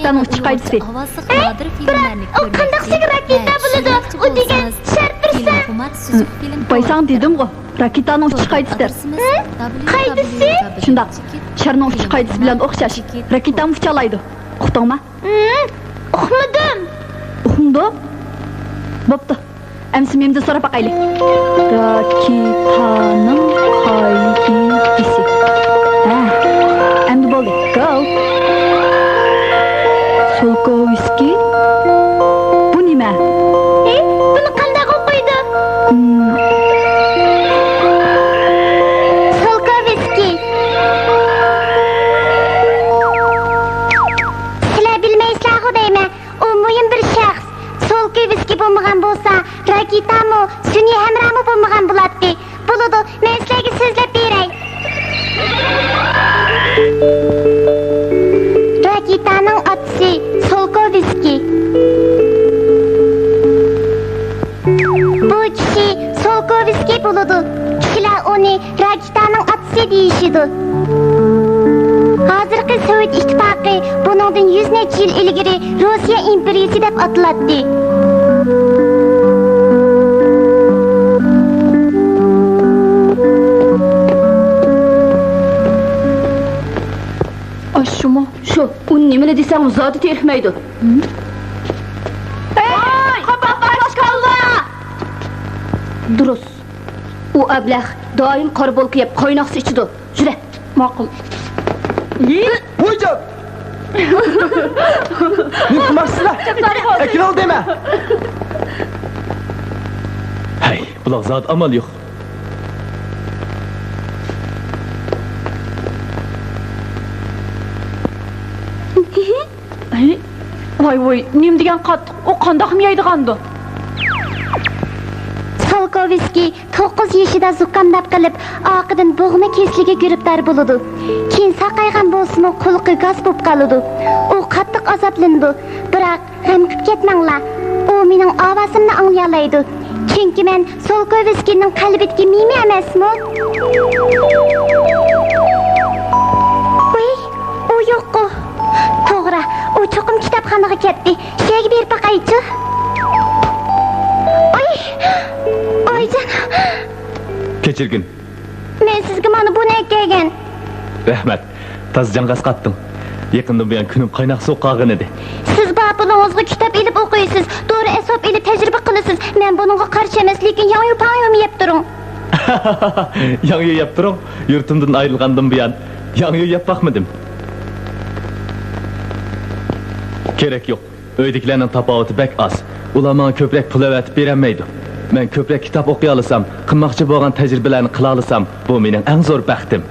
Rakitaning uchi qaytdi. O qandaqsiga raketa bo'ladi? O degan shart tursa. Baysan dedim-ku. Rakitaning uchi qaytdi. Qaytisi? Shundaq. Sharning uchi qaytisi bilan o'xshash. Rakitaning uchi olaydi. Uqdingmi? Uqmadim. Uqding? Bo'pti. Әмсі мемді сұрап бақайлы. Ракитаның қайдысы. Әмді болды. Go. Солковский. Бұ неме? Бұны қандағы оқиды? Солковский. Сілі білмейсілі дейме. O mühim bir şəxs. Solkovski bo'lmagan bo'lsa, raketami, sun'iy hamromi bo'lmagan bo'ladi. Bo'ladi, men sizlarga so'zlab beray. Raketaning otasi Solkovski. Bu kishi Solkovski bo'ladi. Kishilar uni raketaning otasi deyishidi. Hozirgi Sovet ittifoqi buningdan 100 necha yil ilgari Rossiya imperiyasi deb ataladi. Şumu, şu, uni nimele desem zati terikmeydi. Hey! Kapak başkalla! Durus. O ablah doim qarbol qiyab qo'ynoqsi ichidi. Jure, ma'qul. Hocam! Ne qilmasizlar? Akral dema. Hey, bular zot amal yo'q. Voy, nim degan qattiq, o qandoq yeydigandı? Solkovski 9 yoshida zukamdab qilib, oqidan bo'g'ma kesligiga giribdor bo'ladi. Keyin saqaygan bo'lsa-mu, qo'lqi gaz bo'lib qoladi. U qattiq azoblandi. Biroq g'am qilib ketmanglar. U mening ovozimni anglay oladi. Chunki men Solkovskining qalbidagi mimi emasmi? Voy, u yo'q-ku. To'g'ri, u cho'qim kitobxonaga ketdi. Shega berib baqaychi. Oycan. Kechirgin. Men sizga mana buni kelgan. Rahmat. Taz jangas qatdim. Yaqinda buyon kunim qaynoq so'qqag'in edi. Siz bapulingizga kitob ilib o'qiysiz, to'g'ri hisob ilib tajriba qilasiz. Men buningga qarshi emas, lekin yangi yeb turing. Yangi yeb turing. Yurtimdan ayrilgandan buyon yangi yeb baqmadim. Kerak yo'q. Uydagilarning tafovati bek az. Ular menga ko'proq pul avatib bermaydi. Men ko'proq kitob o'qiy olsam, qilmoqchi bo'lgan tajribalarni qila olsam, bu mening eng zo'r baxtim.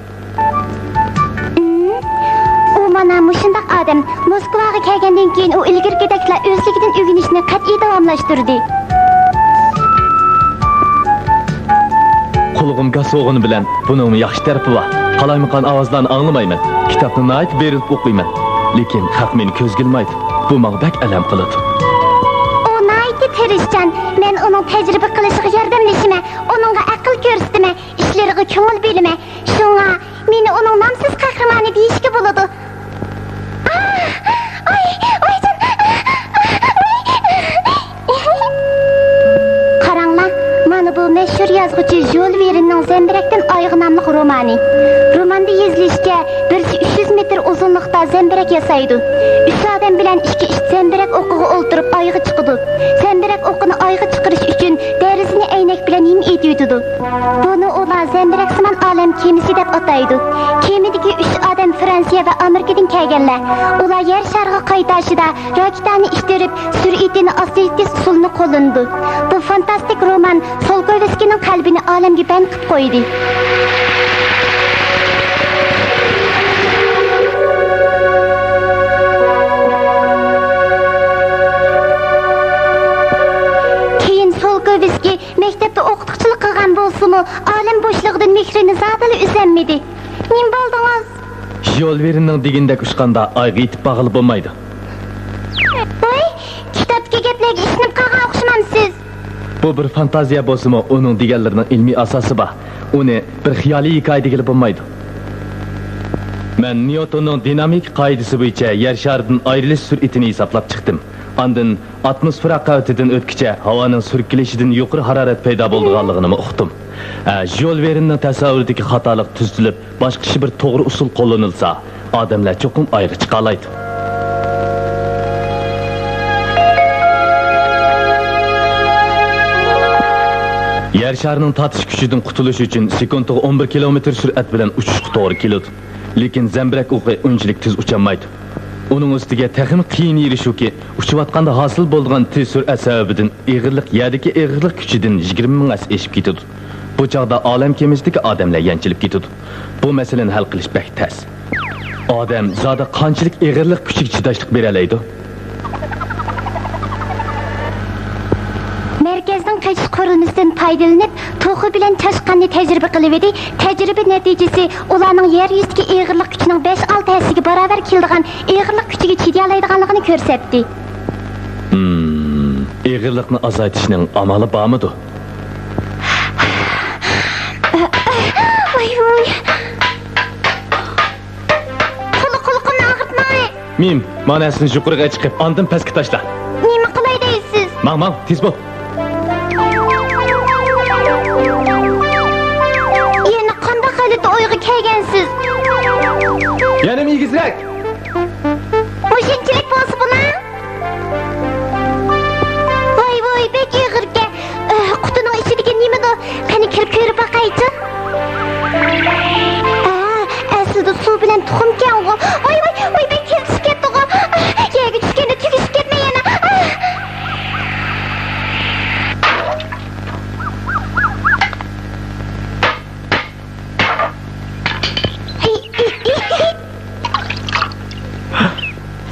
U mana mushundaq odam Moskvaga kelgandan keyin u ilgirgideklar o'zligidan o'rganishni qat'iy davomlashtirdi. Qulog'im gaz o'g'ini bilan buning yaxshi tarafi bor. Qalaymaqan ovozlarni anglamayman. Kitobni nayt berib o'qiyman. Lekin haq meni ko'zgilmaydi. Bu menga bak alam qiladi. Tirishchan, men uning tajriba qilishiga yordamlashiman, uningga aql ko'rsataman, ishlariga ko'ngil beraman. Shunga meni uning nomsiz qahramoni deyishga bo'ladi. Oycan. Qaranglar, mana bu mashhur yozuvchi Jules Verne'ning Zembirakdan oyog'i nomli romani. Romanda yozilishiga 300 metr uzunlikda zembirak yasaydi. 3 odam bilan ikki zembirak o'qiga o'ltirib oyog'i chiqadi. Zembirak o'qini oyog'i chiqarish uchun derizini aynak bilan yem etiydi. Buni ular zembiraksimon olam kemasi deb ataydi. Kemadagi 3 odam Fransiya va Amerikadan kelganlar. Ular yer shariga qaytashida raketani ishtirib, sur'atini asosiy usulni qo'llandi. Bu fantastik roman Solkovskining qalbini olamga band qilib qo'ydi. Solkovski maktabda o'qituvchilik qilgan bo'lsa-mu, olam bo'shlig'idan mehrini zotili uzanmadi. Nim bo'ldingiz? Jules Verne'ning degandek ushqanda oyga yetib bag'ilib bo'lmaydi. Voy, kitobga gaplarga ishinib qolgan o'xshamamsiz. Bu bir fantaziya bo'lsa-mu, uning deganlarining ilmiy asosi bor. Uni bir xiyoliy hikoya degilib bo'lmaydi. Men Newton'un dinamik qoidasi bo'yicha yer sharidan ayrilish sur'atini hisoblab chiqdim. Andın atmosfera qavitidan o'tkicha havoning surkilishidan yuqori harorat paydo bo'lganligini uqdim. Jol Verne'ning tasavvuridagi xatolik tuzilib, boshqa bir to'g'ri usul qo'llanilsa, odamlar cho'qim ayri chiqa oladi. Yer sharining tortish kuchidan qutulish uchun sekundiga 11 kilometr sur'at bilan uchishga to'g'ri keladi. Lekin zambirak o'qi unchalik tez ucholmaydi. Uning ustiga texnik qiyin yeri shuki, uchayotganda hosil bo'lgan tez sur'at sababidan eg'irlik yerdagi eg'irlik kuchidan 20 ming as eshib ketadi. Bu chaqda olam kemisidagi odamlar yanchilib ketadi. Bu masalani hal qilish bek tez. Odam zoda qanchalik eg'irlik kuchiga chidashlik bera oladi? Merkezden kaçış kurulmasından faydalanıp, toğu bilen taşqanını tecrübe qılıverdi. Tecrübe neticesi ularning yer yüzündeki eğirlik gücünün 5-6 hessiga beraber keldiğen eğirlik gücüge çidiyalaydiganligini ko'rsatdi. Eğirlikni azaytishning amali bormidi? Voy voy. Quluqni og'ritmay. Mim, manasini yuqoriga chiqib, andin pastga tashla. Nima qilay deysiz? Mang, tez bo'l. Yana qanday holatda o'yga kelgansiz? Yana migizrak. O'shanchalik bo'lsa bular? Voy, bek yig'irga. Qutining ichidagi nimada? Qani kirib ko'rib baqaychi. Aslida suv bilan tuxumkan o. Voy, bek kelib ketdi o. Yerga tushganda tugishib ketmay yana.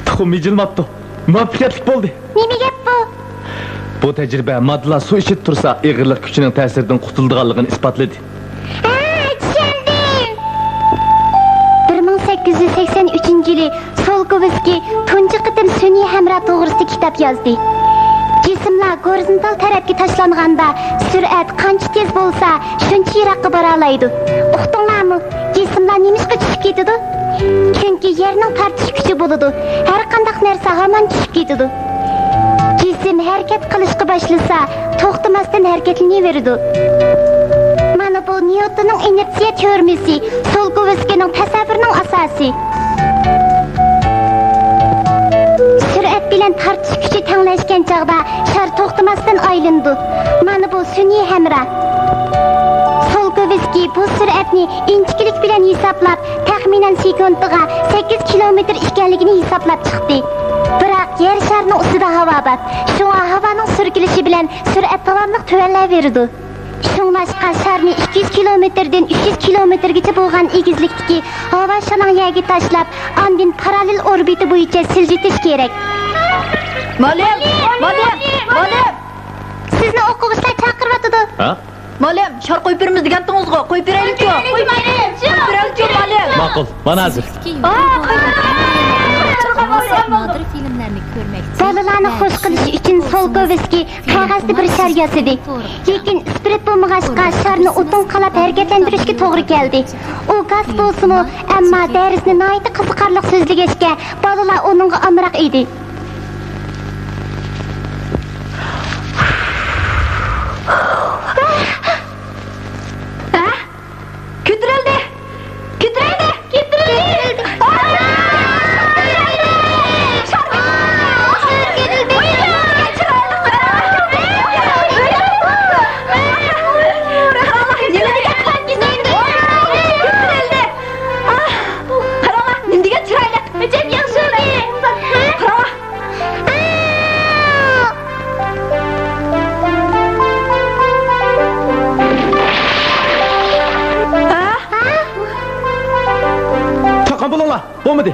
Tuxum yijilmabdi. Muvaffaqiyatli bo'ldi. Nima gap bu? Bu tajriba moddalar suv ichib tursa, eg'irlik kuchining ta'siridan qutuldiganligini isbotladi. Tushundim. 1883-yili Solkovskiy tunji qitim sun'iy hamra to'g'risida kitob yozdi. Jismlar gorizontal tarafga tashlanganda sur'at qancha tez bo'lsa, shuncha yiroqqa bora oladi. Uqdinglarmi? Jismlar nimishqa tushib ketadi? Chunki yerning tortish kuchi bo'ladi. Har qanday narsa hamon tushib ketadi. Jism harakat qilishga boshlasa, to'xtamasdan harakatlanaveradi. Mana bu Newtonning inersiya teoriyasi, Solkovskiyning tasavvurining asosi. Sur'at bilan tortish kuchi tenglashgan chog'da shar to'xtamasdan aylandi. Mana bu sun'iy hamra. Solkovskiy bu sur'atni inchiklik bilan hisoblab, taxminan sekundiga 8 kilometr ekanligini hisoblab chiqdi. Biroq yer sharining ustida havo bor. Shunga havoning surkilishi bilan sur'at davomli tuvanlayveradi. Shunglashqa sharni 200 kilometrdan 300 kilometrgacha bo'lgan egizlikdagi havo sharining yerga tashlab, andin parallel orbita bo'yicha siljitish kerak. Molim! Sizni o'quvchilar chaqiryapti. Ha? Molim, shar qo'yib beramiz degandingiz-ku. Qo'yib beraylik-ku. Qo'ymaylik. Molim. Ma'qul, mana hozir. Nodir filmlarni ko'rmak. Bolalarni xush qilish uchun Solkovskiy qog'ozda bir shar yozdi. Lekin spirit bo'lmag'achqa sharni o'tin qalab harakatlantirishga to'g'ri keldi. U gaz bo'lsa-mu, ammo darisni noyta qiziqarli so'zlagachga bolalar uningga amroq edi. Kitirildi. Bo'lmadi.